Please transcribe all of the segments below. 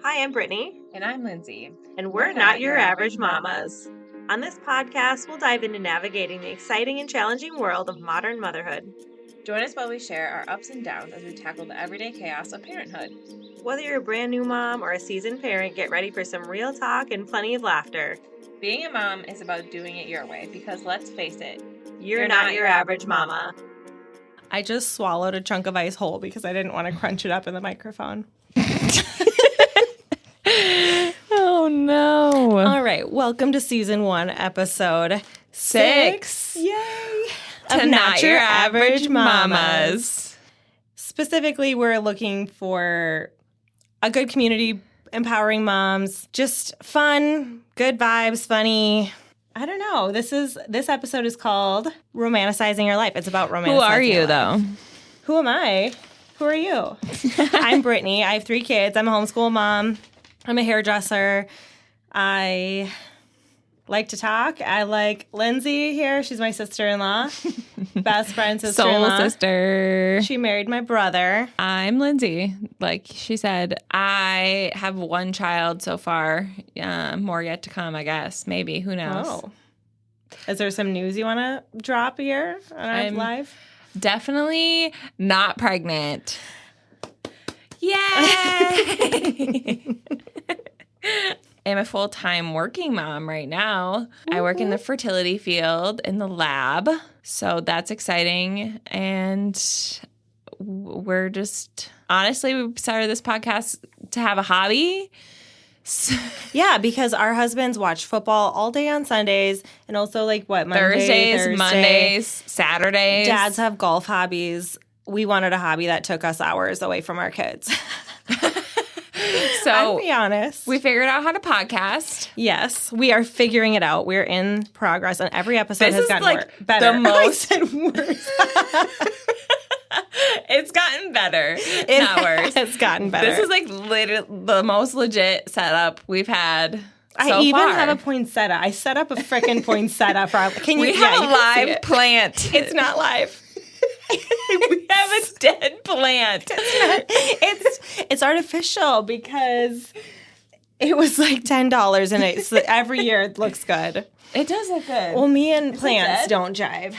Hi, I'm Brittany. And I'm Lindsey. And we're not your average mamas. On this podcast, we'll dive into navigating the exciting and challenging world of modern motherhood. Join us while we share our ups and downs as we tackle the everyday chaos of parenthood. Whether you're a brand new mom or a seasoned parent, get ready for some real talk and plenty of laughter. Being a mom is about doing it your way because let's face it, you're not your average mama. I just swallowed a chunk of ice whole because I didn't want to crunch it up in the microphone. Oh, no. All right. Welcome to season 1, episode 6. Yay. Of Not Your Average Mamas. Specifically, we're looking for a good community, empowering moms, just fun, good vibes, funny. I don't know. This episode is called Romanticizing Your Life. It's about romanticizing. Who are you, your life. though? Who am I? Who are you? I'm Brittany. I have 3 kids. I'm a homeschool mom. I'm a hairdresser. I like to talk. I like Lindsey here. She's my sister-in-law. Best friend, sister-in-law. Soul sister. She married my brother. I'm Lindsey. Like she said, I have 1 child so far. More yet to come, I guess. Maybe. Who knows? Oh. Is there some news you want to drop here on our live? Definitely not pregnant. Yay! I'm a full-time working mom right now. Mm-hmm. I work in the fertility field in the lab. So that's exciting. And we're just, honestly, we started this podcast to have a hobby. Yeah, because our husbands watch football all day on Sundays and also Thursdays, Mondays, Saturdays. Dads have golf hobbies. We wanted a hobby that took us hours away from our kids. So I'll be honest. We figured out how to podcast. Yes, we are figuring it out. We're in progress, and every episode has gotten better. The most worse. It's gotten better, not worse. It's gotten better. This is the most legit setup we've had. I even have a poinsettia. I set up a freaking poinsettia for. We have a live plant. It's not live. We have a dead plant. It's artificial because it was like $10 and every year it looks good. It does look good. Well, me and plants don't jive.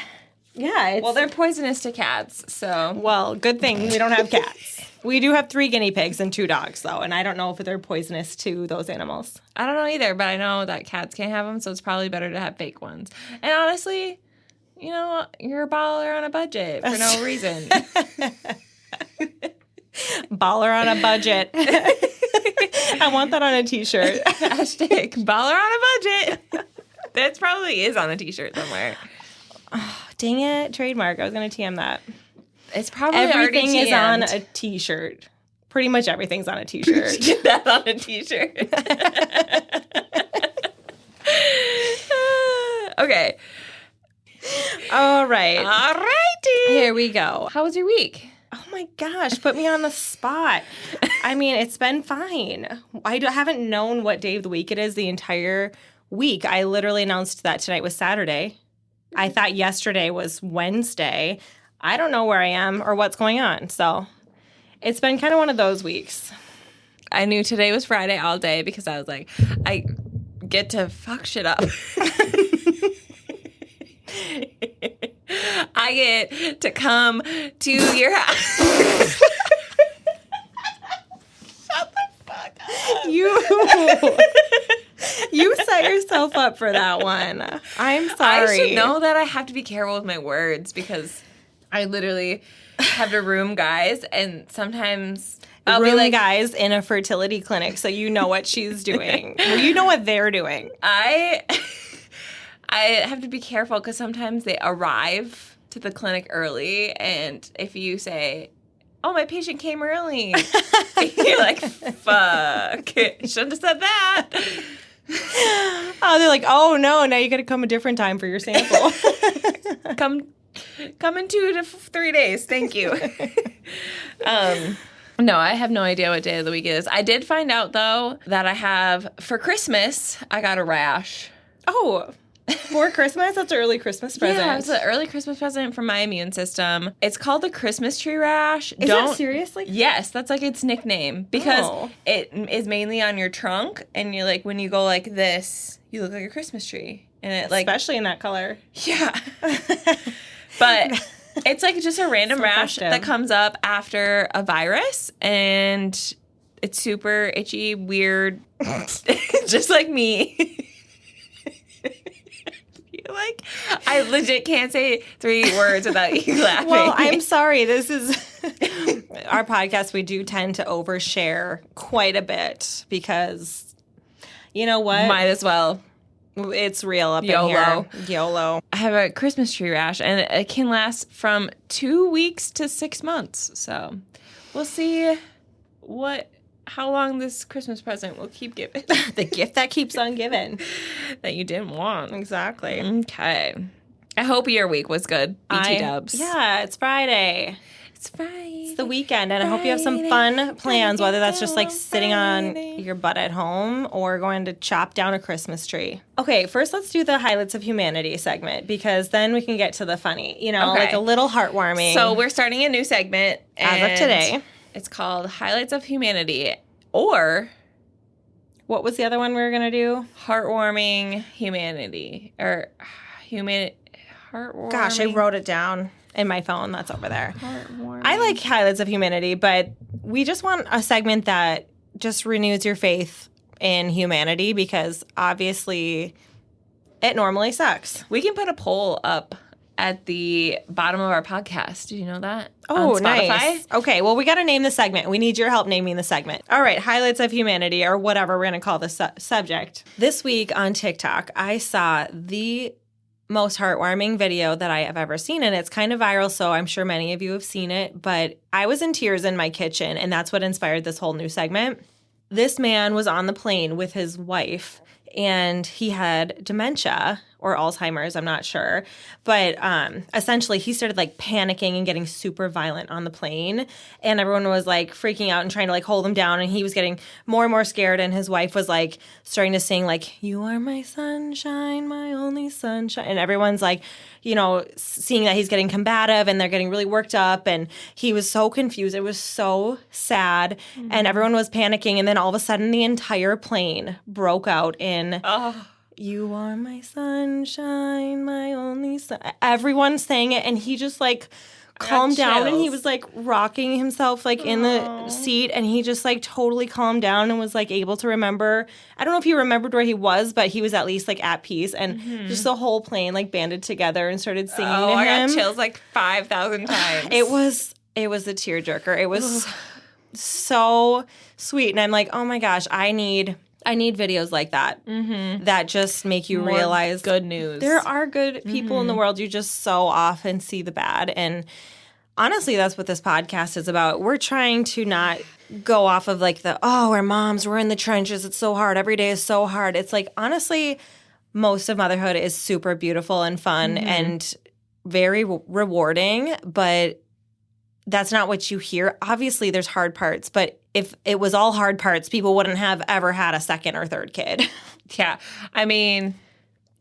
Yeah. Well, they're poisonous to cats, so. Well, good thing we don't have cats. We do have 3 guinea pigs and 2 dogs, though, and I don't know if they're poisonous to those animals. I don't know either, but I know that cats can't have them, so it's probably better to have fake ones. And honestly, you know, you're a baller on a budget for no reason. Baller on a budget. I want that on a t-shirt. Hashtag baller on a budget. That probably is on a t-shirt somewhere. Oh, dang it. Trademark. I was going to TM that. It's probably everything is on TM'd. a t-shirt. Pretty much everything's on a t-shirt. Get that on a t-shirt. Okay. All right. All righty. Here we go. How was your week? Oh my gosh, put me on the spot. I mean, it's been fine. I haven't known what day of the week it is the entire week. I literally announced that tonight was Saturday. I thought yesterday was Wednesday. I don't know where I am or what's going on. So it's been kind of one of those weeks. I knew today was Friday all day because I was like, I get to fuck shit up. I get to come to your house. Shut the fuck up. You set yourself up for that one. I'm sorry. I should know that I have to be careful with my words because I literally have to room guys, and sometimes I'll room be like, guys in a fertility clinic, so you know what she's doing. Well, you know what they're doing. I have to be careful because sometimes they arrive to the clinic early, and if you say, "Oh, my patient came early," you're like, "Fuck, shouldn't have said that." Oh, they're like, "Oh no, now you got to come a different time for your sample." Come in 2 to 3 days, thank you. No, I have no idea what day of the week it is. I did find out though that for Christmas I got a rash. Oh. For Christmas? That's an early Christmas present. Yeah, it's an early Christmas present from my immune system. It's called the Christmas tree rash. Is that seriously? Yes, that's like its nickname because it is mainly on your trunk, and you're like, when you go like this, you look like a Christmas tree. And it like, especially in that color. Yeah. But it's like just a random rash that comes up after a virus, and it's super itchy, weird, just like me. Like, I legit can't say 3 words without you laughing. Well, I'm sorry. This is our podcast. We do tend to overshare quite a bit because, you know what? Might as well. It's real up YOLO. in here. YOLO. I have a Christmas tree rash, and it can last from 2 weeks to 6 months. So we'll see how long this Christmas present will keep giving. The gift that keeps on giving. That you didn't want. Exactly. Okay. I hope your week was good, BT dubs. Yeah, it's Friday. It's Friday. It's the weekend, and I hope you have some fun plans, whether that's just like sitting on your butt at home or going to chop down a Christmas tree. Okay, first let's do the highlights of humanity segment, because then we can get to the funny, like a little heartwarming. So we're starting a new segment. As of today. It's called Highlights of Humanity, or what was the other one we were going to do? Heartwarming Humanity, or heartwarming. Gosh, I wrote it down in my phone. That's over there. Heartwarming. I like Highlights of Humanity, but we just want a segment that just renews your faith in humanity, because obviously it normally sucks. We can put a poll up at the bottom of our podcast. Did you know that? Oh, on Spotify? Nice. Okay, well, we got to name the segment. We need your help naming the segment. All right, Highlights of Humanity, or whatever we're going to call the subject. This week on TikTok, I saw the most heartwarming video that I have ever seen, and it's kind of viral, so I'm sure many of you have seen it, but I was in tears in my kitchen, and that's what inspired this whole new segment. This man was on the plane with his wife, and he had dementia or Alzheimer's, I'm not sure. But essentially, he started like panicking and getting super violent on the plane. And everyone was like freaking out and trying to like hold him down. And he was getting more and more scared. And his wife was like starting to sing like, "You are my sunshine, my only sunshine." And everyone's like, seeing that he's getting combative, and they're getting really worked up. And he was so confused. It was so sad. Mm-hmm. And everyone was panicking. And then all of a sudden, the entire plane broke out in... "You are my sunshine, my only sun." Everyone sang it, and he just like calmed down, and he was like rocking himself like in the seat, and he just like totally calmed down and was like able to remember. I don't know if he remembered where he was, but he was at least like at peace, and just the whole plane like banded together and started singing to him. I got chills like 5,000 times. It was a tearjerker. It was so sweet, and I'm like, oh my gosh, I need videos like that that just make you realize good news. There are good people in the world. You just so often see the bad. And honestly, that's what this podcast is about. We're trying to not go off of like we're moms, we're in the trenches, it's so hard, every day is so hard. It's like, honestly, most of motherhood is super beautiful and fun and very rewarding, but that's not what you hear. Obviously, there's hard parts, but if it was all hard parts, people wouldn't have ever had a second or third kid. Yeah. I mean,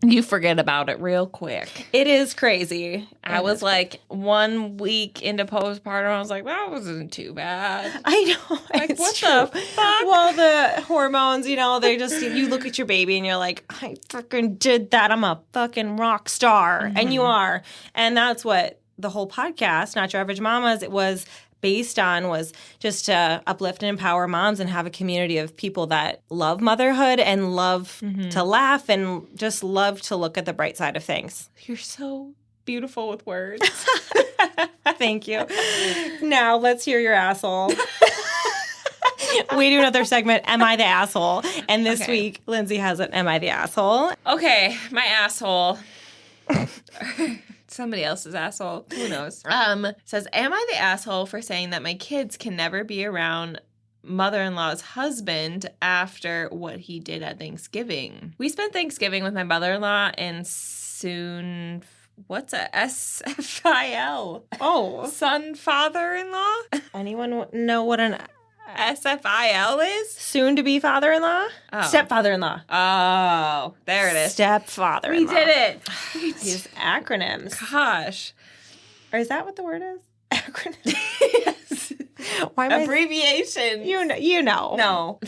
you forget about it real quick. It is crazy. I was like 1 week into postpartum. I was like, that wasn't too bad. I know. Like, what the fuck? Well, the hormones, they just, you look at your baby and you're like, I freaking did that. I'm a fucking rock star. And you are. And that's what the whole podcast, Not Your Average Mamas, it was based on, was just to uplift and empower moms and have a community of people that love motherhood and love to laugh and just love to look at the bright side of things. You're so beautiful with words. Thank you. Now let's hear your asshole. We do another segment, Am I the Asshole? And this week, Lindsey has an Am I the Asshole? Okay, my asshole. Somebody else's asshole. Who knows? Says, am I the asshole for saying that my kids can never be around mother-in-law's husband after what he did at Thanksgiving? We spent Thanksgiving with my mother-in-law and soon... What's a SFIL? Oh. Son, father-in-law? Anyone know what an SFIL is? Soon to be father-in-law? Oh. Stepfather-in-law. Oh, there it is. Stepfather-in-law. We did it. These acronyms. Gosh. Or is that what the word is? Acronym. Yes. Why am Abbreviation. You know. No.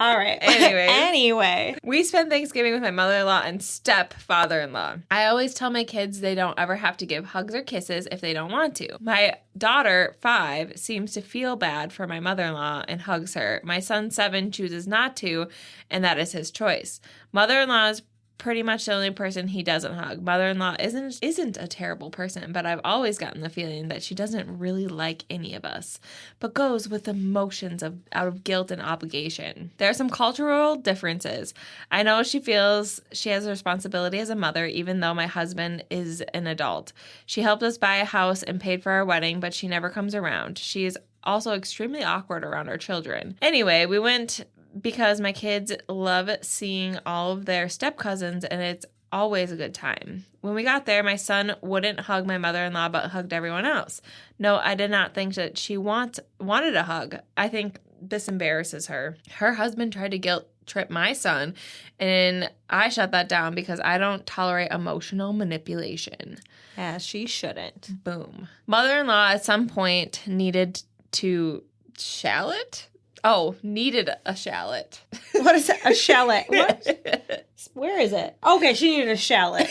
All right. Anyway. We spent Thanksgiving with my mother-in-law and stepfather-in-law. I always tell my kids they don't ever have to give hugs or kisses if they don't want to. My daughter, 5, seems to feel bad for my mother-in-law and hugs her. My son, 7, chooses not to, and that is his choice. Mother-in-law is pretty much the only person he doesn't hug. Mother-in-law isn't a terrible person, but I've always gotten the feeling that she doesn't really like any of us, but goes with emotions out of guilt and obligation. There are some cultural differences. I know she feels she has a responsibility as a mother, even though my husband is an adult. She helped us buy a house and paid for our wedding, but she never comes around. She is also extremely awkward around our children. Anyway, we went because my kids love seeing all of their step cousins, and it's always a good time. When we got there, my son wouldn't hug my mother-in-law, but hugged everyone else. No, I did not think that she wanted a hug. I think this embarrasses her. Her husband tried to guilt trip my son, and I shut that down because I don't tolerate emotional manipulation. Yeah, she shouldn't. Boom. Mother-in-law at some point needed to shallot? Oh, needed a shallot. What is it? A shallot? What? Where is it? Okay, she needed a shallot.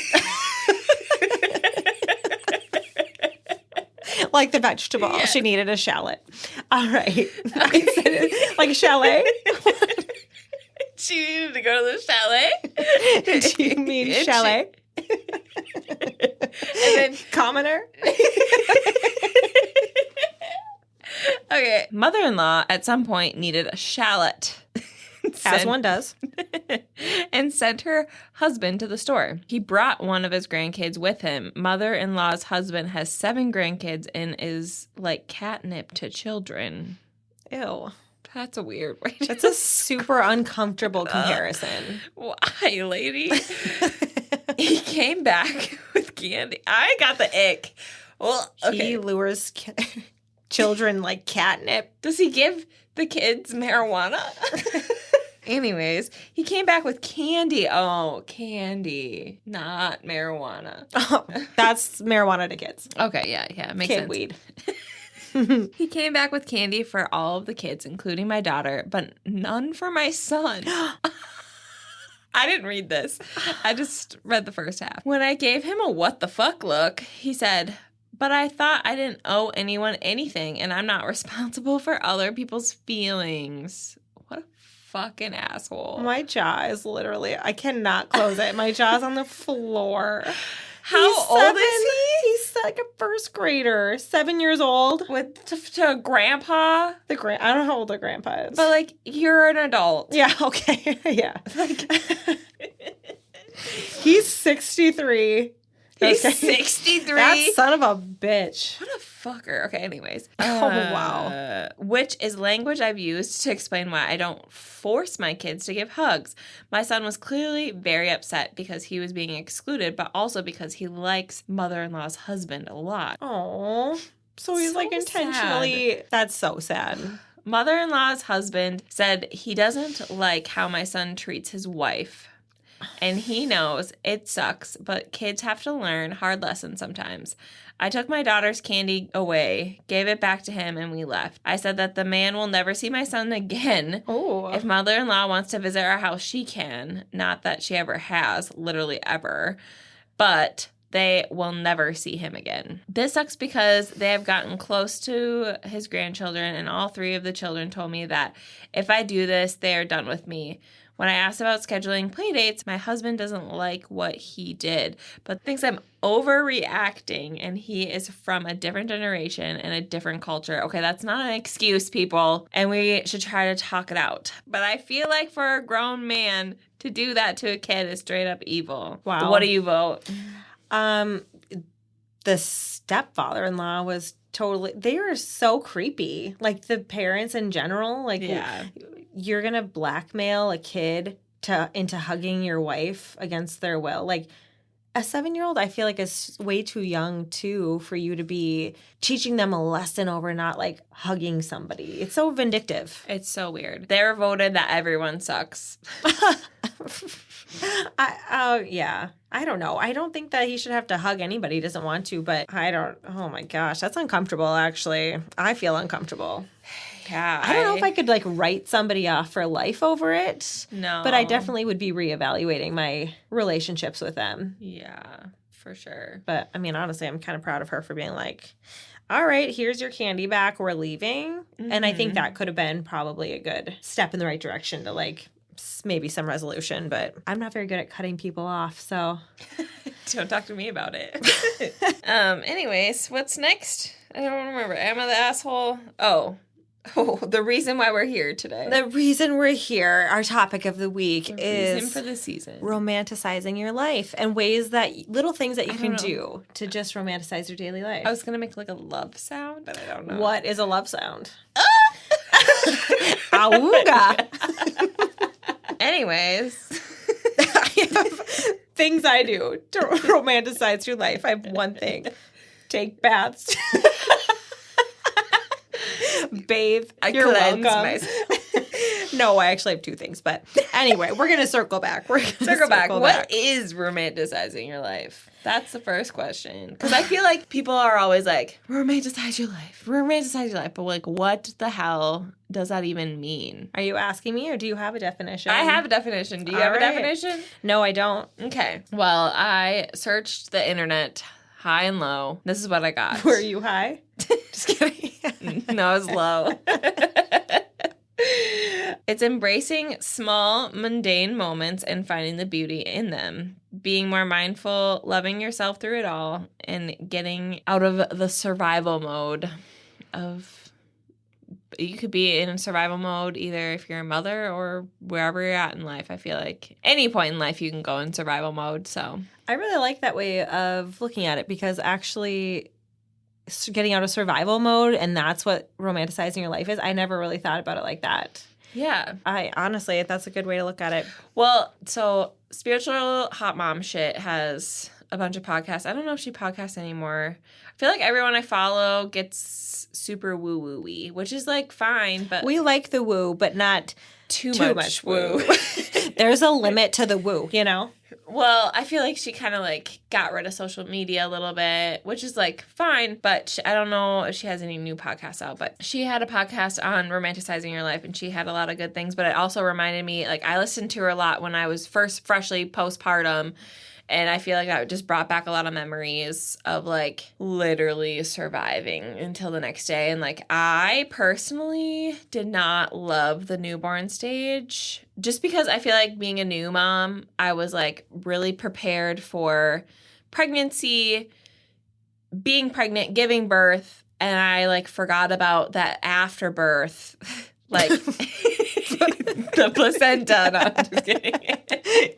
Like the vegetable. Yeah. She needed a shallot. All right. Like a chalet? She needed to go to the chalet? Do you mean chalet? And then commoner? Okay, mother-in-law at some point needed a shallot. As one does. And sent her husband to the store. He brought one of his grandkids with him. Mother-in-law's husband has 7 grandkids and is like catnip to children. Ew. That's a weird way to That's a super uncomfortable comparison. Why, lady? He came back with candy. I got the ick. Well, okay. He lures children like catnip. Does he give the kids marijuana? Anyways, he came back with candy. Oh, candy, not marijuana. Oh, that's marijuana to kids. Okay, yeah, makes sense. Kid weed. He came back with candy for all of the kids, including my daughter, but none for my son. I didn't read this. I just read the first half. When I gave him a what the fuck look, he said, "But I thought I didn't owe anyone anything, and I'm not responsible for other people's feelings." What a fucking asshole. My jaw is literally, I cannot close it. My jaw's on the floor. How old is he? He's like a first grader, 7 years old. To grandpa? I don't know how old the grandpa is. But, like, you're an adult. Yeah, okay. Yeah. He's 63. He's 63? That son of a bitch. What a fucker. Okay, anyways. Oh, wow. Which is language I've used to explain why I don't force my kids to give hugs. My son was clearly very upset because he was being excluded, but also because he likes mother-in-law's husband a lot. Oh, so he's So like intentionally. sad. That's so sad. Mother-in-law's husband said he doesn't like how my son treats his wife. And he knows it sucks, but kids have to learn hard lessons sometimes. I took my daughter's candy away, gave it back to him, and we left. I said that the man will never see my son again. Oh. If mother-in-law wants to visit our house, she can. Not that she ever has, literally ever. But they will never see him again. This sucks because they have gotten close to his grandchildren, and all 3 of the children told me that if I do this, they are done with me. When I asked about scheduling play dates, my husband doesn't like what he did, but thinks I'm overreacting, and he is from a different generation and a different culture. Okay, that's not an excuse, people, and we should try to talk it out. But I feel like for a grown man to do that to a kid is straight up evil. Wow. What do you vote? The stepfather-in-law was totally, they were so creepy. Like the parents in general, like Yeah. You're going to blackmail a kid into hugging your wife against their will. Like a 7-year-old, I feel like, is way too young, too, for you to be teaching them a lesson over not, like, hugging somebody. It's so vindictive. It's so weird. They're voted that everyone sucks. Yeah. I don't know. I don't think that he should have to hug anybody he doesn't want to, but oh my gosh, that's uncomfortable, actually. I feel uncomfortable. Yeah. I don't know if I could, like, write somebody off for life over it. No. But I definitely would be reevaluating my relationships with them. Yeah, for sure. But, I mean, honestly, I'm kind of proud of her for being like, all right, here's your candy back. We're leaving. Mm-hmm. And I think that could have been probably a good step in the right direction to, like, maybe some resolution. But I'm not very good at cutting people off, so. Don't talk to me about it. Anyways, what's next? I don't remember. Am I the asshole? Oh, the reason why we're here today. The reason we're here, our topic of the week is reason for the season. Romanticizing your life and little things that you can do to just romanticize your daily life. I was going to make like a love sound, but I don't know. What is a love sound? Awooga. Anyways. I have things I do to romanticize your life. I have one thing. Take baths. Bathe. You're welcome. No, I actually have two things. But anyway, we're going to circle back. Circle back. What is romanticizing your life? That's the first question. Because I feel like people are always like, romanticize your life. Romanticize your life. But like, what the hell does that even mean? Are you asking me or do you have a definition? I have a definition. Do you have a definition? No, I don't. Okay. Well, I searched the internet high and low. This is what I got. Were you high? Just kidding. No, I was low. It's embracing small, mundane moments and finding the beauty in them. Being more mindful, loving yourself through it all, and getting out of the survival mode of... You could be in survival mode either if you're a mother or wherever you're at in life. I feel like any point in life you can go in survival mode. So I really like that way of looking at it because actually getting out of survival mode, and that's what romanticizing your life is. I never really thought about it like that. Yeah. Honestly, that's a good way to look at it. Well, so Spiritual Hot Mom Shit has a bunch of podcasts. I don't know if she podcasts anymore. I feel like everyone I follow gets super woo-woo-y, which is like fine, but we like the woo, but not too much woo. There's a limit to the woo, you know? Well, I feel like she kind of like got rid of social media a little bit, which is like fine, but I don't know if she has any new podcasts out, but she had a podcast on romanticizing your life and she had a lot of good things, but it also reminded me, like I listened to her a lot when I was freshly postpartum. And I feel like that just brought back a lot of memories of, like, literally surviving until the next day. And, like, I personally did not love the newborn stage. Just because I feel like being a new mom, I was, like, really prepared for pregnancy, being pregnant, giving birth. And I, like, forgot about that afterbirth, like, the placenta. No, I'm just kidding.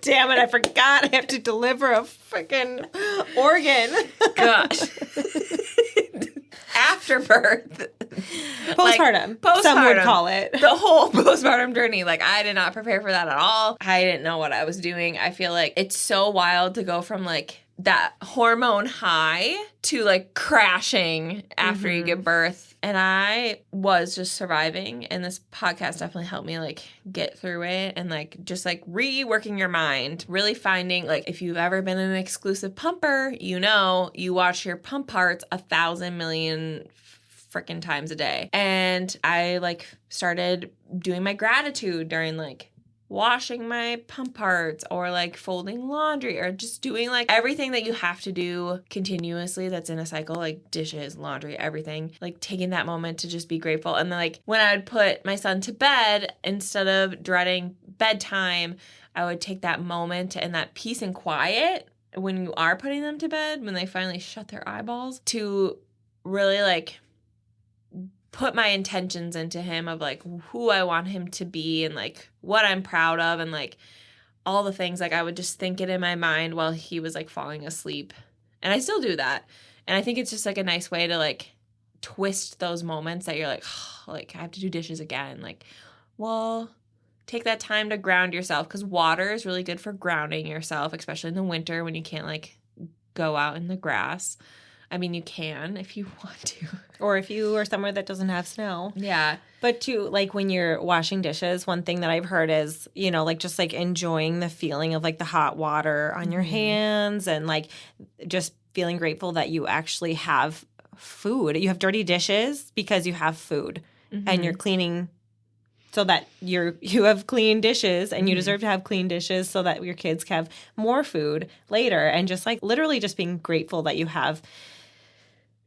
Damn it, I forgot I have to deliver a freaking organ. Gosh. Afterbirth. Postpartum. Some would call it. The whole postpartum journey. Like, I did not prepare for that at all. I didn't know what I was doing. I feel like it's so wild to go from, like, that hormone high to, like, crashing after you give birth. And I was just surviving. And this podcast definitely helped me, like, get through it. And, like, just, like, reworking your mind. Really finding, like, if you've ever been an exclusive pumper, you know, you watch your pump parts 1,000 million freaking times a day. And I, like, started doing my gratitude during, like, washing my pump parts or like folding laundry or just doing like everything that you have to do continuously that's in a cycle, like dishes, laundry, everything, like taking that moment to just be grateful. And then like when I would put my son to bed, instead of dreading bedtime, I would take that moment and that peace and quiet when you are putting them to bed, when they finally shut their eyeballs, to really like put my intentions into him of like who I want him to be and like what I'm proud of and like all the things. Like I would just think it in my mind while he was like falling asleep. And I still do that. And I think it's just like a nice way to like twist those moments that you're like, oh, like I have to do dishes again. Like, well, take that time to ground yourself because water is really good for grounding yourself, especially in the winter when you can't like go out in the grass. I mean, you can if you want to. Or if you are somewhere that doesn't have snow. Yeah. But too, like when you're washing dishes, one thing that I've heard is, you know, like just like enjoying the feeling of like the hot water on your hands and like just feeling grateful that you actually have food. You have dirty dishes because you have food and you're cleaning so that you have clean dishes and you deserve to have clean dishes so that your kids have more food later. And just like literally just being grateful that you have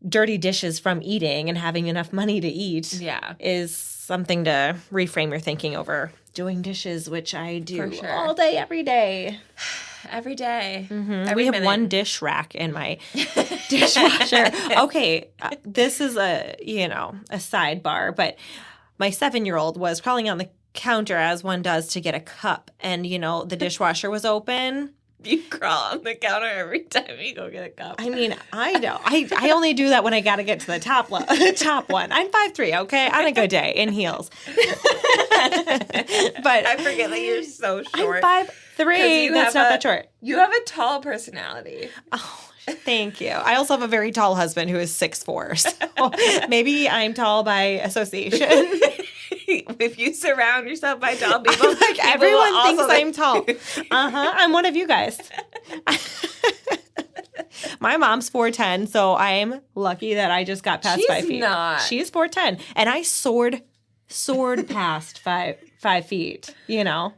dirty dishes from eating and having enough money to eat is something to reframe your thinking over doing dishes, which I do all day, every day. Every day. We have one dish rack in my dishwasher. Okay, this is a sidebar, but my 7-year-old was crawling on the counter as one does to get a cup, and, the dishwasher was open. You crawl on the counter every time you go get a cup. I mean, I know. I only do that when I got to get to the top one. I'm 5'3", okay? On a good day, in heels. But I forget that you're so short. I'm 5'3". That's not that short. You have a tall personality. Oh, thank you. I also have a very tall husband who is 6'4", so maybe I'm tall by association. If you surround yourself by tall people, like everyone thinks I'm tall. I'm one of you guys. My mom's 4'10", so I'm lucky that I just got past 5 feet. She's 4'10", and I soared past 5 feet. And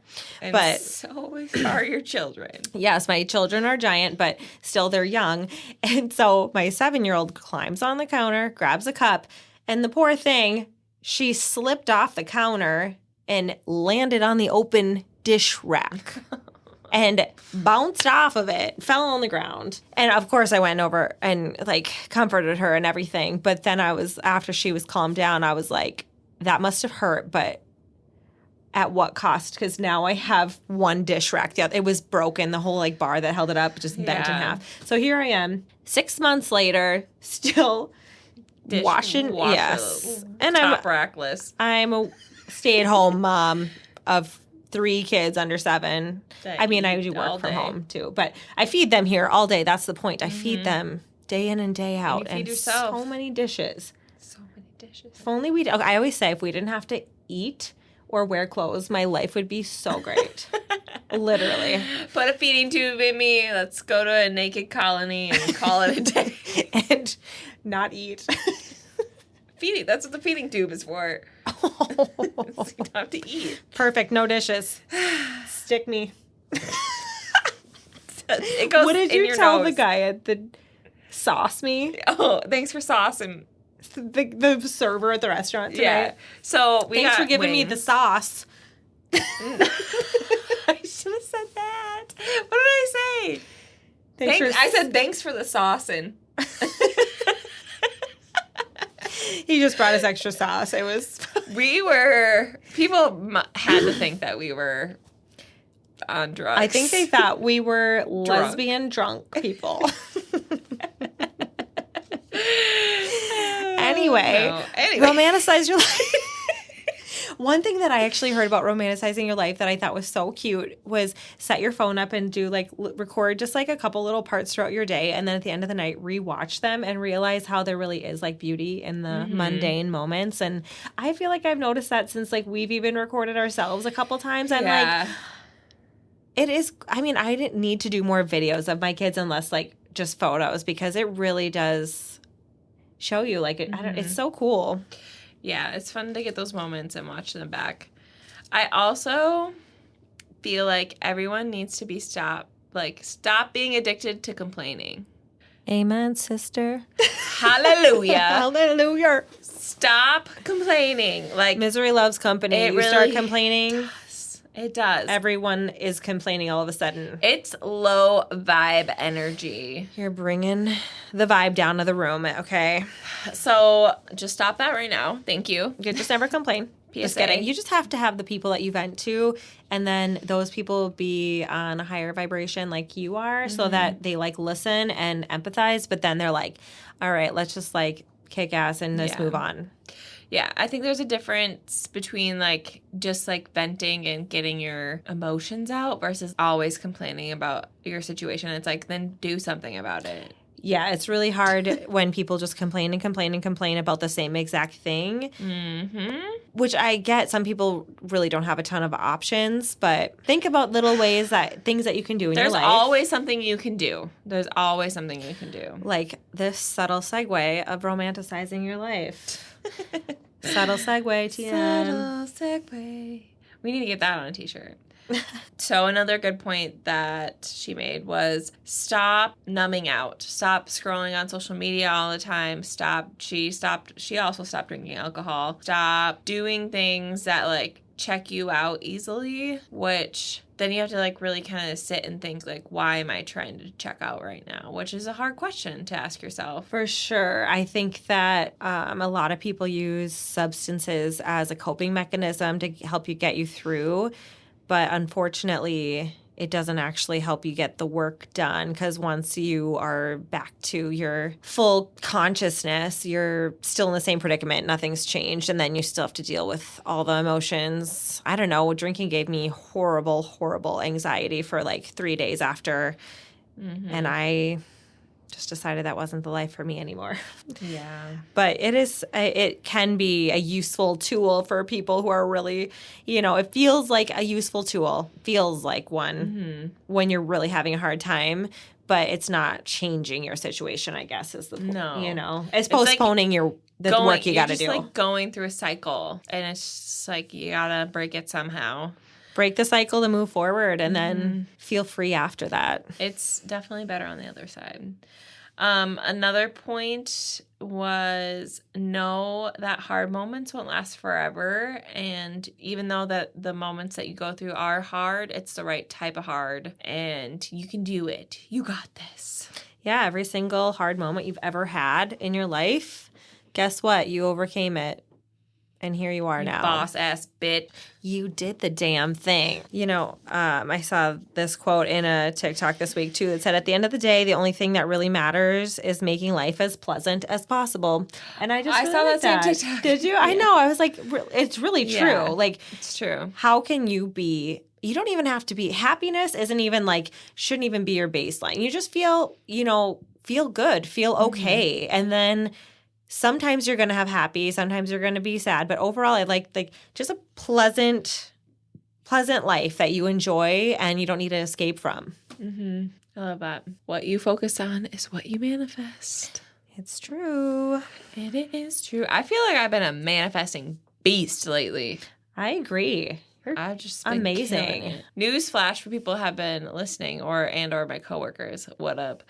but so are your children. Yes, my children are giant, but still they're young. And so my 7-year-old climbs on the counter, grabs a cup, and the poor thing, she slipped off the counter and landed on the open dish rack and bounced off of it, fell on the ground. And of course I went over and like comforted her and everything. But then after she was calmed down, I was like, that must have hurt, but at what cost? Because now I have one dish rack. It was broken. The whole like bar that held it up just bent in half. So here I am, 6 months later, still washing. Yes, and top rackless. I'm a stay-at-home mom of 3 kids under 7. I mean, I do work from home too, but I feed them here all day. That's the point. I feed them day in and day out, and you feed yourself. So many dishes. So many dishes. If only we. I always say, if we didn't have to eat or wear clothes, my life would be so great. Literally. Put a feeding tube in me. Let's go to a naked colony and call it a day. And not eat. Feeding. That's what the feeding tube is for. So you don't have to eat. Perfect. No dishes. Stick me. It goes. What did in you your tell nose. the guy at the sauce me? Oh, thanks for saucing. The server at the restaurant today. Yeah. So thanks for giving me the sauce. I should have said that. What did I say? I said thanks for the saucing. He just brought us extra sauce. It was. People had to think that we were on drugs. I think they thought we were lesbian drunk people. Anyway, romanticize your life. One thing that I actually heard about romanticizing your life that I thought was so cute was set your phone up and do record just like a couple little parts throughout your day, and then at the end of the night rewatch them and realize how there really is like beauty in the mundane moments. And I feel like I've noticed that since like we've even recorded ourselves a couple times, and like it is. I mean, I didn't need to do more videos of my kids unless like just photos, because it really does show you like it. It's so cool. Yeah, it's fun to get those moments and watch them back. I also feel like everyone needs to be stop being addicted to complaining. Amen, sister. Hallelujah. Hallelujah. Stop complaining. Like, misery loves company. You really start complaining. It does. Everyone is complaining all of a sudden. It's low vibe energy. You're bringing the vibe down to the room, okay? So just stop that right now. Thank you. You just never complain. PSA. Just kidding. You just have to have the people that you vent to, and then those people be on a higher vibration like you are, so that they like listen and empathize, but then they're like, all right, let's just like kick ass and just move on. Yeah, I think there's a difference between like just like venting and getting your emotions out versus always complaining about your situation. It's like, then do something about it. Yeah, it's really hard when people just complain and complain and complain about the same exact thing. Mm-hmm. Which I get, some people really don't have a ton of options, but think about little ways things that you can do in your life. There's always something you can do. There's always something you can do. Like this subtle segue of romanticizing your life. Subtle segue, TM. Subtle segue. We need to get that on a t-shirt. So another good point that she made was stop numbing out. Stop scrolling on social media all the time. She also stopped drinking alcohol. Stop doing things that like check you out easily, which then you have to like really kind of sit and think like, why am I trying to check out right now? Which is a hard question to ask yourself. For sure. I think that a lot of people use substances as a coping mechanism to help you get you through. But unfortunately, it doesn't actually help you get the work done because once you are back to your full consciousness, you're still in the same predicament. Nothing's changed. And then you still have to deal with all the emotions. I don't know. Drinking gave me horrible, horrible anxiety for like 3 days after. Mm-hmm. And I just decided that wasn't the life for me anymore. Yeah. But it can be a useful tool for people who are really, it feels like a useful tool, feels like one when you're really having a hard time, but it's not changing your situation, I guess, is the point. No. It's postponing the work you got to do. It's like going through a cycle, and it's just like you got to break it somehow. Break the cycle to move forward and then feel free after that. It's definitely better on the other side. Another point was know that hard moments won't last forever. And even though that the moments that you go through are hard, it's the right type of hard and you can do it. You got this. Yeah, every single hard moment you've ever had in your life, guess what? You overcame it. And here you are now. Boss ass bitch. You did the damn thing. I saw this quote in a TikTok this week, too, that said, at the end of the day, the only thing that really matters is making life as pleasant as possible. And I saw that same TikTok. Did you? Yeah. I know. I was like, it's really true. Yeah, like, it's true. How can you be... You don't even have to be... Happiness isn't even like... Shouldn't even be your baseline. You just feel good, feel okay. And then... Sometimes you're going to have happy, sometimes you're going to be sad, but overall I like just a pleasant life that you enjoy and you don't need to escape from. Mm-hmm. I love that. What you focus on is what you manifest. It's true. It is true. I feel like I've been a manifesting beast lately. I agree. I've just been amazing. Newsflash for people who have been listening or my coworkers. What up?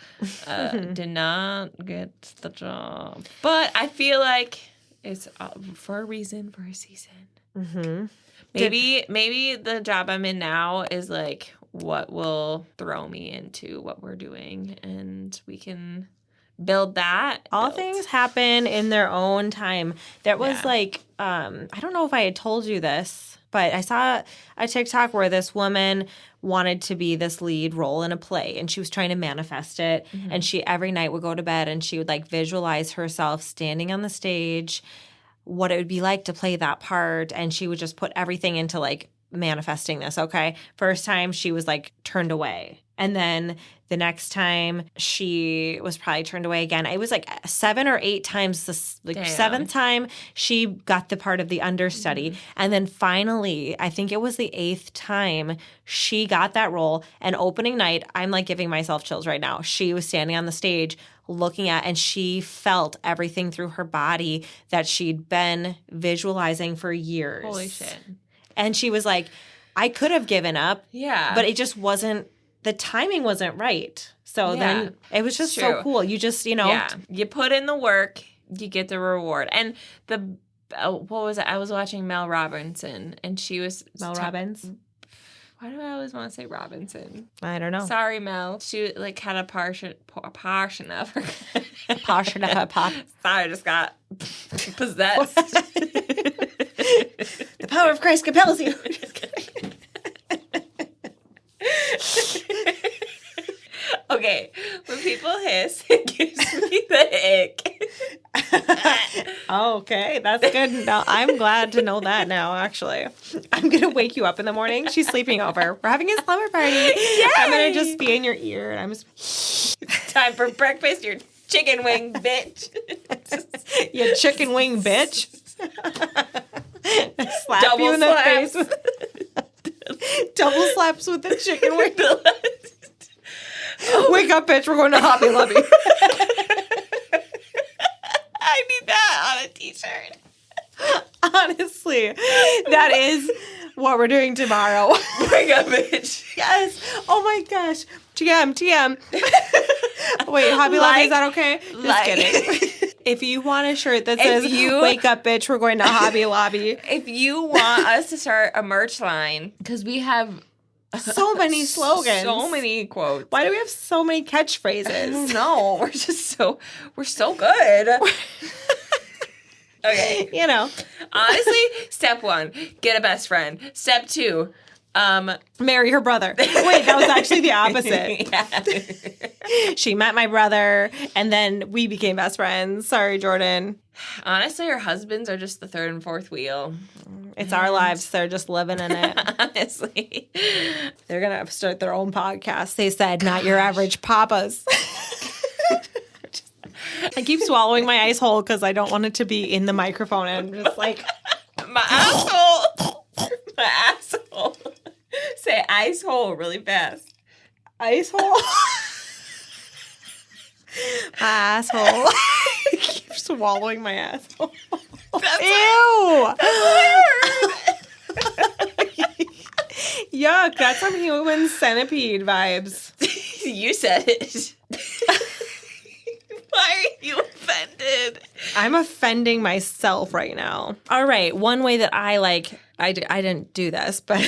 Did not get the job, but I feel like it's for a reason, for a season. Mm-hmm. Maybe the job I'm in now is like what will throw me into what we're doing, and we can build that. All things happen in their own time. There was I don't know if I had told you this. But I saw a TikTok where this woman wanted to be this lead role in a play, and she was trying to manifest it. Mm-hmm. And she every night would go to bed, and she would like visualize herself standing on the stage, what it would be like to play that part. And she would just put everything into like manifesting this. Okay, first time she was like turned away, and then the next time she was probably turned away again. It was like 7 or 8 times. The seventh time she got the part of the understudy. Mm-hmm. And then finally, I think it was the 8th time she got that role. And opening night, I'm like giving myself chills right now. She was standing on the stage looking at, and she felt everything through her body that she'd been visualizing for years. Holy shit. And she was like, I could have given up. Yeah. But it just wasn't. The timing wasn't right. So then it was just so cool. You just, Yeah. You put in the work, you get the reward. And what was it? I was watching Mel Robinson, and she was... Mel Robbins? Why do I always want to say Robinson? I don't know. Sorry, Mel. She had a portion of her... Portion of her pop. Sorry, I just got possessed. The power of Christ compels you. Okay, when people hiss, it gives me the ick. Oh, okay. That's good. No, I'm glad to know that now, actually. I'm going to wake you up in the morning. She's sleeping over. We're having a slumber party. Yay! I'm going to just be in your ear. And I'm just... Time for breakfast, you chicken wing bitch. You chicken wing bitch. Slap Double you in the slaps. face. Double slaps with the chicken wing. Wake up, bitch. We're going to Hobby Lobby. I need that on a t-shirt. Honestly, that is what we're doing tomorrow. Wake up, bitch. Yes. Oh my gosh. TM. Wait, Hobby Lobby, is that okay? Just kidding. If you want a shirt that says, wake up, bitch, we're going to Hobby Lobby. If you want us to start a merch line, because we have so many slogans. So many quotes. Why do we have so many catchphrases? No, we're so good. Okay. You know. Honestly, step 1, get a best friend. Step 2, marry her brother. Wait, that was actually the opposite. Yeah. She met my brother, and then we became best friends. Sorry, Jordan. Honestly, our husbands are just the third and fourth wheel. It's our lives. They're just living in it. Honestly. They're going to start their own podcast. They said, not your average papas. I keep swallowing my ice hole because I don't want it to be in the microphone. And I'm just like... My asshole. My asshole. Say ice hole really fast. Ice hole? My asshole. I keep swallowing my asshole. That's Ew! weird. Yuck, that's some human centipede vibes. You said it. Why are you offended? I'm offending myself right now. All right, one way that I didn't do this, but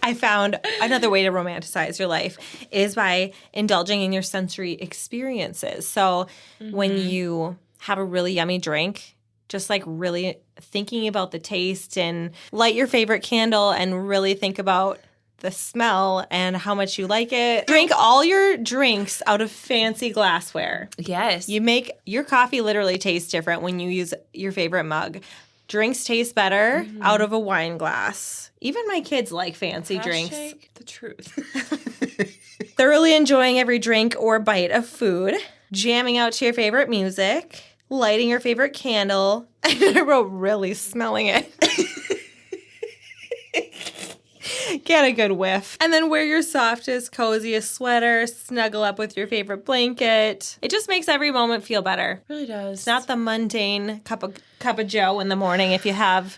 I found another way to romanticize your life is by indulging in your sensory experiences. So when you have a really yummy drink, just like really thinking about the taste and light your favorite candle and really think about the smell and how much you like it. Drink all your drinks out of fancy glassware. Yes. You make your coffee literally taste different when you use your favorite mug. Drinks taste better out of a wine glass. Even my kids like fancy drinks. The truth. Thoroughly enjoying every drink or bite of food. Jamming out to your favorite music. Lighting your favorite candle. I wrote really smelling it. Get a good whiff. And then wear your softest, coziest sweater. Snuggle up with your favorite blanket. It just makes every moment feel better. It really does. It's not the mundane cup of joe in the morning. If you have,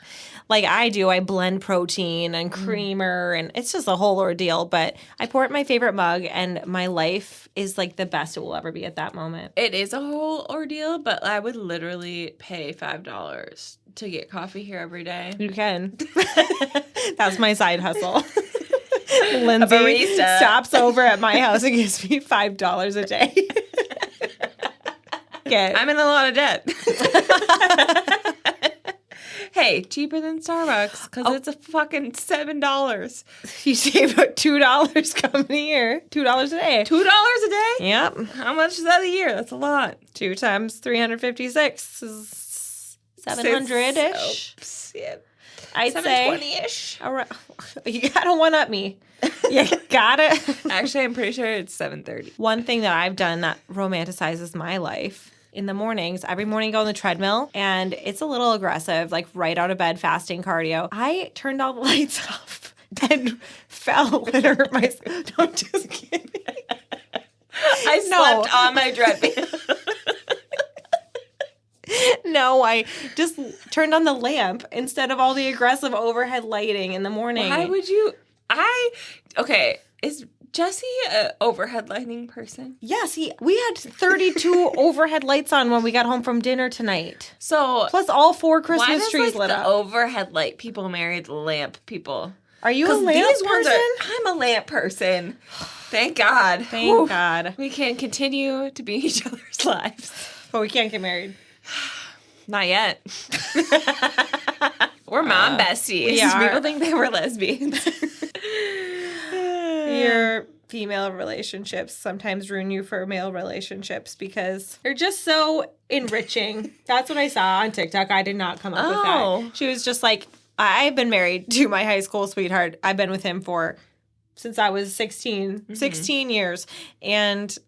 like I do, I blend protein and creamer, and it's just a whole ordeal. But I pour it in my favorite mug, and my life is like the best it will ever be at that moment. It is a whole ordeal, but I would literally pay $5 to get coffee here every day. You can. That's my side hustle. Lindsay barista. stops over at my house and gives me $5 a day. I'm in a lot of debt. Hey, cheaper than Starbucks because it's a fucking $7. You save about $2 coming here. $2 a day. $2 a day? Yep. How much is that a year? That's a lot. 2 times 356 is 700-ish. Oops, yeah. I'd say 720-ish. You gotta one-up me. You gotta. Actually, I'm pretty sure it's 7:30. One thing that I've done that romanticizes my life, in the mornings, every morning I go on the treadmill, and it's a little aggressive, like right out of bed, fasting cardio. I turned all the lights off and fell and hurt myself. No, I'm just kidding. I slept on my treadmill. No, I just turned on the lamp instead of all the aggressive overhead lighting in the morning. Why would you? Okay, is Jesse an overhead lighting person? Yes, we had 32 overhead lights on when we got home from dinner tonight. So plus all 4 Christmas why does, trees lit the up. Overhead light people marry the lamp people? Are you a lamp person? I'm a lamp person. Thank God. Thank God. We can continue to be in each other's lives. But we can't get married. Not yet. We're mom besties. We are. People think they were lesbians. You're female relationships sometimes ruin you for male relationships because they're just so enriching. That's what I saw on TikTok. I did not come up with that. She was just like, I've been married to my high school sweetheart. I've been with him since I was 16 years. And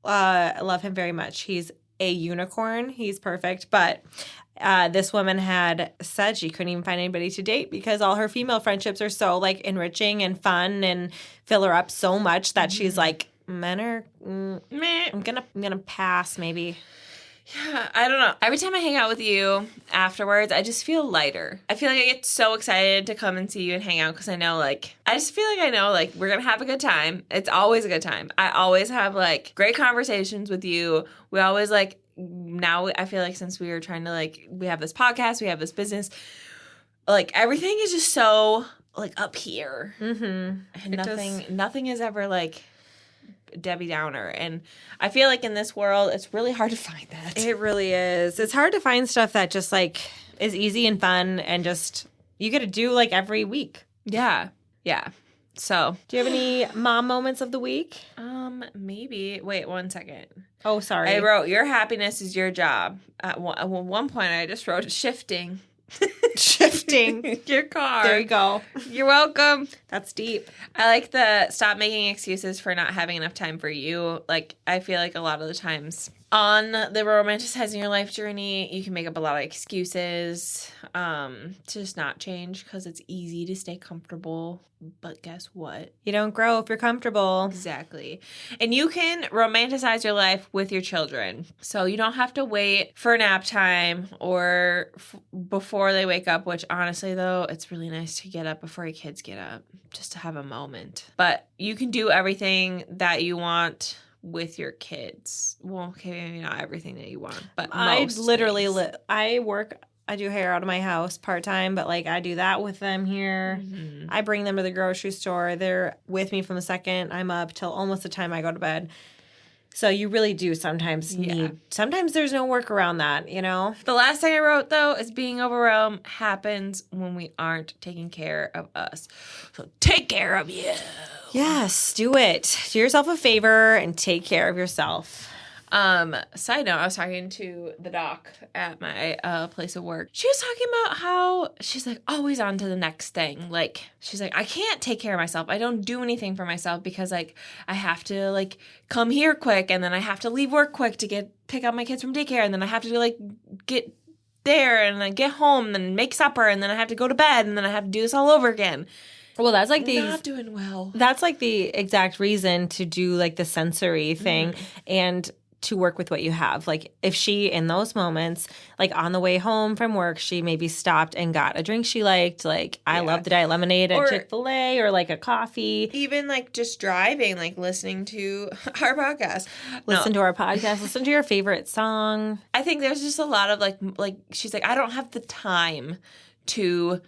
I love him very much. He's a unicorn. He's perfect. But this woman had said she couldn't even find anybody to date because all her female friendships are so like enriching and fun and fill her up so much that she's like, men are meh. I'm gonna pass maybe. Yeah, I don't know. Every time I hang out with you afterwards, I just feel lighter. I feel like I get so excited to come and see you and hang out because I know, like, I just feel like I know, like, we're going to have a good time. It's always a good time. I always have, like, great conversations with you. We always, like, now I feel like since we were trying to, like, we have this podcast, we have this business, like, everything is just so, like, up here. And nothing is ever, like, Debbie Downer. And I feel like in this world, it's really hard to find that. It really is. It's hard to find stuff that just like is easy and fun and just you get to do like every week. Yeah. So, do you have any mom moments of the week? Maybe. Wait 1 second. Oh, sorry. I wrote, your happiness is your job. At one point, I just wrote shifting. Shifting your car. There you go. You're welcome. That's deep. I like the stop making excuses for not having enough time for you. Like, I feel like a lot of the times on the romanticizing your life journey, you can make up a lot of excuses to just not change because it's easy to stay comfortable. But guess what? You don't grow if you're comfortable. Exactly. And you can romanticize your life with your children. So you don't have to wait for nap time or before they wake up, which honestly, though, it's really nice to get up before your kids get up just to have a moment. But you can do everything that you want with your kids. Well, okay, maybe not everything that you want, but most I do hair out of my house part-time, but like I do that with them here. I bring them to the grocery store. They're with me from the second I'm up till almost the time I go to bed. So you really do sometimes sometimes there's no work around that, you know? The last thing I wrote, though, is being overwhelmed happens when we aren't taking care of us. So take care of you. Yes, do it. Do yourself a favor and take care of yourself. Side note, I was talking to the doc at my place of work. She was talking about how she's like always on to the next thing. Like, she's like, I can't take care of myself. I don't do anything for myself because like I have to like come here quick and then I have to leave work quick to pick up my kids from daycare and then I have to like get there and then get home and then make supper and then I have to go to bed and then I have to do this all over again. Well, that's like not doing well. That's like the exact reason to do like the sensory thing and to work with what you have. Like if she, in those moments, like on the way home from work, she maybe stopped and got a drink she liked. Like I love the diet lemonade at Chick-fil-A or like a coffee. Even like just driving, like listening to our podcast. Listen to our podcast. Listen to your favorite song. I think there's just a lot of like she's like, I don't have the time to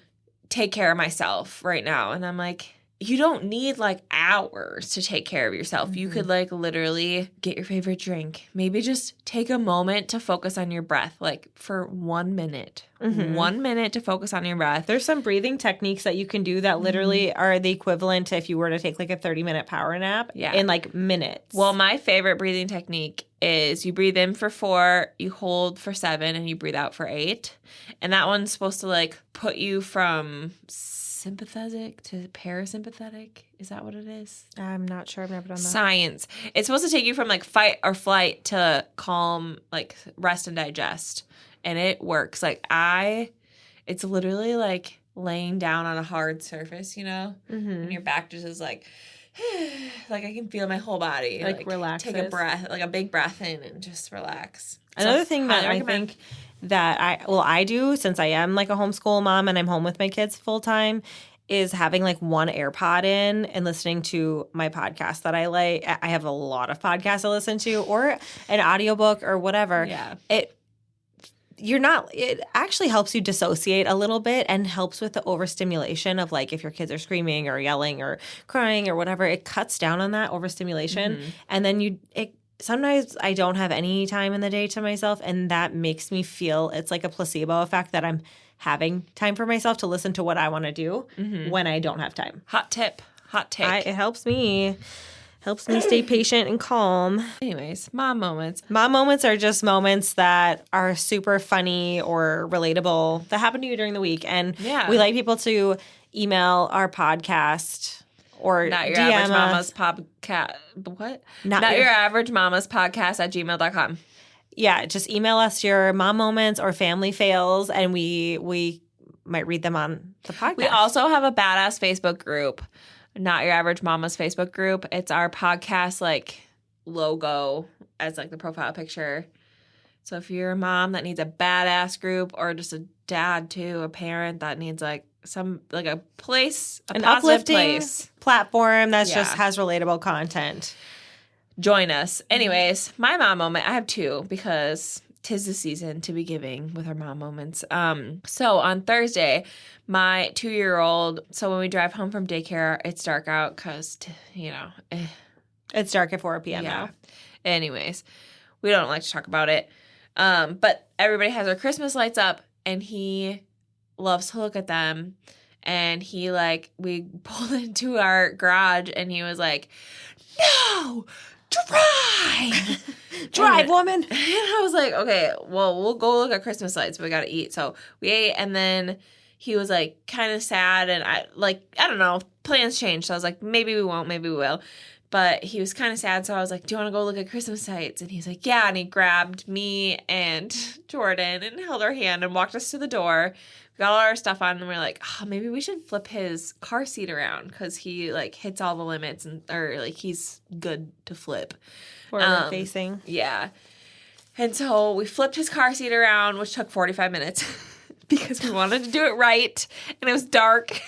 take care of myself right now. And I'm like, you don't need like hours to take care of yourself. You could like literally get your favorite drink. Maybe just take a moment to focus on your breath, like for 1 minute. 1 minute to focus on your breath. There's some breathing techniques that you can do that literally are the equivalent to if you were to take like a 30-minute power nap in like minutes. Well, my favorite breathing technique is you breathe in for 4, you hold for 7, and you breathe out for 8. And that one's supposed to like put you from sympathetic to parasympathetic. Is that what it is? I'm not sure. I've never done that. Science. It's supposed to take you from like fight or flight to calm, like rest and digest. And it works. Like it's literally like laying down on a hard surface, you know? And your back just is like, like I can feel my whole body. Like relax. Take a breath, like a big breath in and just relax. Another thing that I think that I do, since I am like a homeschool mom and I'm home with my kids full time, is having like one AirPod in and listening to my podcast that I like. I have a lot of podcasts I listen to, or an audiobook or whatever. Yeah. It actually helps you dissociate a little bit and helps with the overstimulation of like if your kids are screaming or yelling or crying or whatever, it cuts down on that overstimulation. And then sometimes I don't have any time in the day to myself, and that makes me feel it's like a placebo effect that I'm having time for myself to listen to what I want to do when I don't have time. Hot tip Hot take. It helps me. Helps me stay patient and calm. Anyways, mom moments. Mom moments are just moments that are super funny or relatable that happen to you during the week. And we like people to email our podcast or Not Your DM Average us. Mama's podcast. What? Not Your Average Mama's podcast at gmail.com. Yeah, just email us your mom moments or family fails, and we might read them on the podcast. We also have a badass Facebook group. Not Your Average Mama's Facebook group. It's our podcast logo as the profile picture. So if you're a mom that needs a badass group, or just a dad too, a parent that needs a place, an positive uplifting place, platform that just has relatable content. Join us. Anyways, my mom moment, I have two because 'tis the season to be giving with our mom moments. So on Thursday, my 2-year-old, so when we drive home from daycare, it's dark out because, It's dark at 4 p.m. now. Anyways, we don't like to talk about it. But everybody has their Christmas lights up, and he loves to look at them. And we pulled into our garage, and he was like, "No! Drive! Drive, woman!" And I was like, okay, well, we'll go look at Christmas lights, but we got to eat. So we ate, and then he was kind of sad, and I don't know, plans changed. So I was like, maybe we won't, maybe we will. But he was kind of sad, so I was like, do you want to go look at Christmas lights? And he's like, yeah. And he grabbed me and Jordan and held our hand and walked us to the door. We got all our stuff on, and we were like, maybe we should flip his car seat around because he hits all the limits, or he's good to flip. Forward facing. Yeah. And so we flipped his car seat around, which took 45 minutes because we wanted to do it right, and it was dark.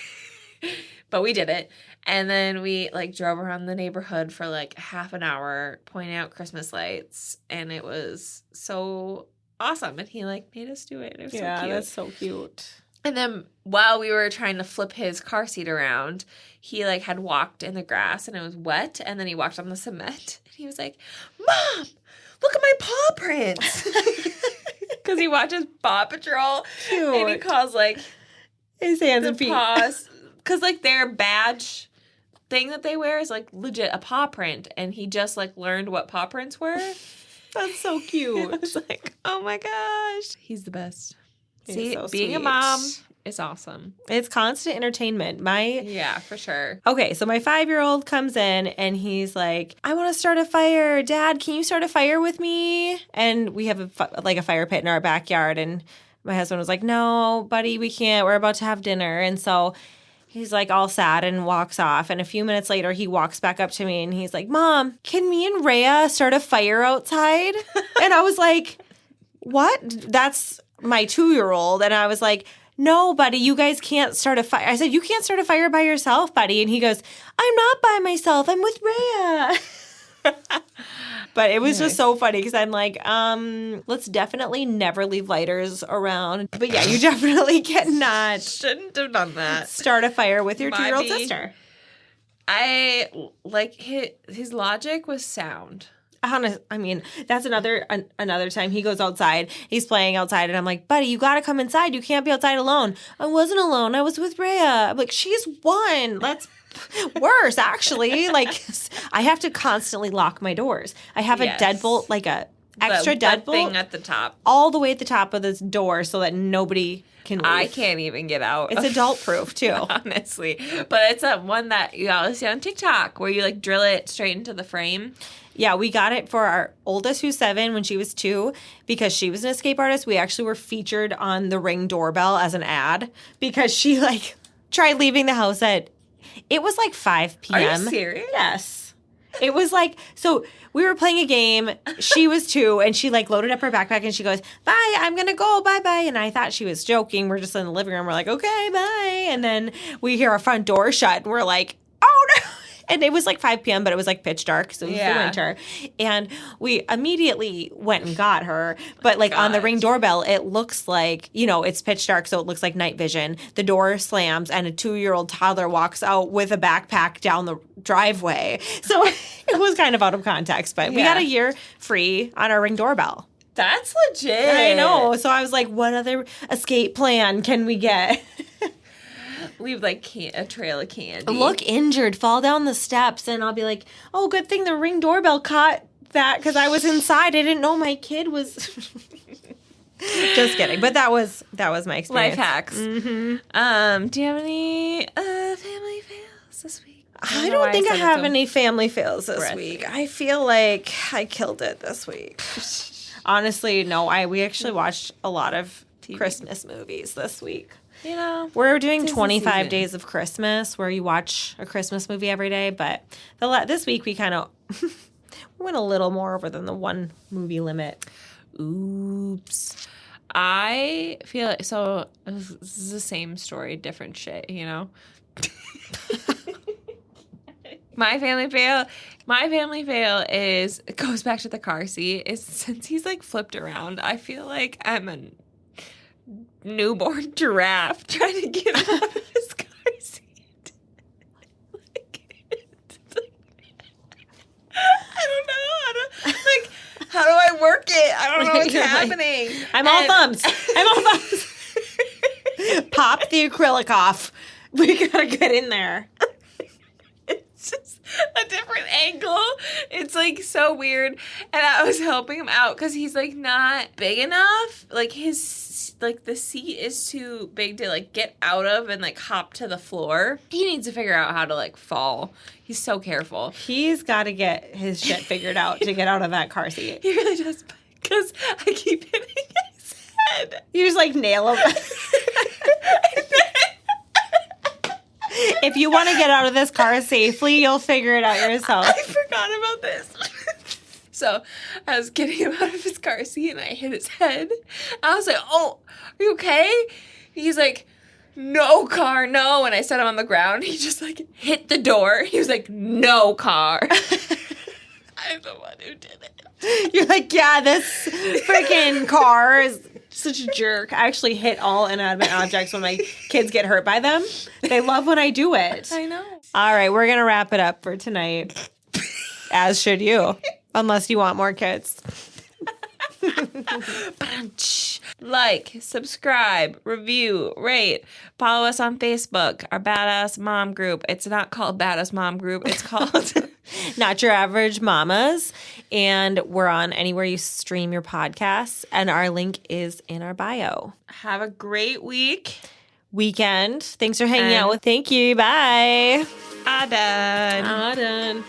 But we did it. And then we drove around the neighborhood for half an hour pointing out Christmas lights, and it was so awesome. And he made us do it. It was so cute. Yeah, that's so cute. And then while we were trying to flip his car seat around, he had walked in the grass and it was wet, and then he walked on the cement, and he was like, "Mom, look at my paw prints." Because he watches Paw Patrol. Cute. And he calls his hands and feet. Paws, because their badge thing that they wear is legit a paw print, and he just learned what paw prints were. That's so cute. I was like, oh my gosh, he's the best. See, so being sweet. a mom is awesome. It's constant entertainment. Yeah, for sure. Okay, so my 5-year-old comes in and he's like, "I want to start a fire. Dad, can you start a fire with me?" And we have a fire pit in our backyard, and my husband was like, "No, buddy, we can't. We're about to have dinner." And so he's all sad and walks off. And a few minutes later, he walks back up to me and he's like, "Mom, can me and Rhea start a fire outside?" And I was like, "What?" That's my 2-year-old. And I was like, "No, buddy, you guys can't start a fire." I said, "You can't start a fire by yourself, buddy." And he goes, "I'm not by myself. I'm with Rhea." But it was just so funny because I'm like, let's definitely never leave lighters around. But yeah, you definitely cannot. Shouldn't have done that. Start a fire with your Bobby. 2-year-old sister. I his logic was sound. I mean, that's another time he goes outside. He's playing outside, and I'm like, "Buddy, you got to come inside. You can't be outside alone." "I wasn't alone. I was with Rhea." I'm like, "She's one. That's worse, actually." I have to constantly lock my doors. I have a deadbolt, a extra deadbolt thing at the top, all the way at the top of this door, so that nobody can leave. I can't even get out. It's adult proof too, honestly. But it's a one that you always see on TikTok where you drill it straight into the frame. Yeah, we got it for our oldest, who's 7, when she was 2, because she was an escape artist. We actually were featured on the Ring doorbell as an ad because she tried leaving the house it was 5 p.m. Are you serious? Yes. It was so we were playing a game. She was 2, and she loaded up her backpack and she goes, "Bye, I'm going to go, bye-bye." And I thought she was joking. We're just in the living room. We're like, "Okay, bye." And then we hear our front door shut and we're like, "Oh no." And it was 5 p.m., but it was pitch dark, so it was the winter. And we immediately went and got her. But on the Ring doorbell, it looks it's pitch dark, so it looks like night vision. The door slams, and a 2-year-old toddler walks out with a backpack down the driveway. So it was kind of out of context, but we got a year free on our Ring doorbell. That's legit. I know. So I was like, what other escape plan can we get? leave like a trail of candy. Look injured, fall down the steps, and I'll be like, oh, good thing the Ring doorbell caught that because I was inside. I didn't know my kid was. Just kidding, but that was my experience. Life hacks. Mm-hmm. Do you have any family fails this week? I don't think I have any family fails this week. I feel like I killed it this week. Honestly, no. We actually watched a lot of Christmas movies this week. You know, we're doing 25 days of Christmas where you watch a Christmas movie every day, but this week we kind of went a little more over than the one movie limit. Oops. I feel like, so this is the same story, different shit, you know? My family fail is, it goes back to the car seat, is since he's like flipped around, I feel like I'm a newborn giraffe trying to get him out of his car seat. I don't know how do I work it? I don't know what's happening. I'm all thumbs. Pop the acrylic off. We gotta get in there. It's just a different angle. It's like so weird. And I was helping him out because he's like not big enough. Like the seat is too big to like get out of and like hop to the floor. He needs to figure out how to like fall. He's so careful. He's got to get his shit figured out to get out of that car seat. He really does, because I keep hitting his head. You just like nail him. If you want to get out of this car safely, you'll figure it out yourself. I forgot about this. So I was getting him out of his car seat and I hit his head. I was like, oh, are you okay? He's like, no car, no. And I set him on the ground. He just like hit the door. He was like, no car. I'm the one who did it. You're like, yeah, this freaking car is such a jerk. I actually hit all inanimate objects when my kids get hurt by them. They love when I do it. I know. All right, we're going to wrap it up for tonight. As should you. Unless you want more kids. Like, subscribe, review, rate, follow us on Facebook, our Badass Mom group. It's not called Badass Mom group. It's called Not Your Average Mamas. And we're on anywhere you stream your podcasts. And our link is in our bio. Have a great weekend. Thanks for hanging out with. Thank you. Bye. Done.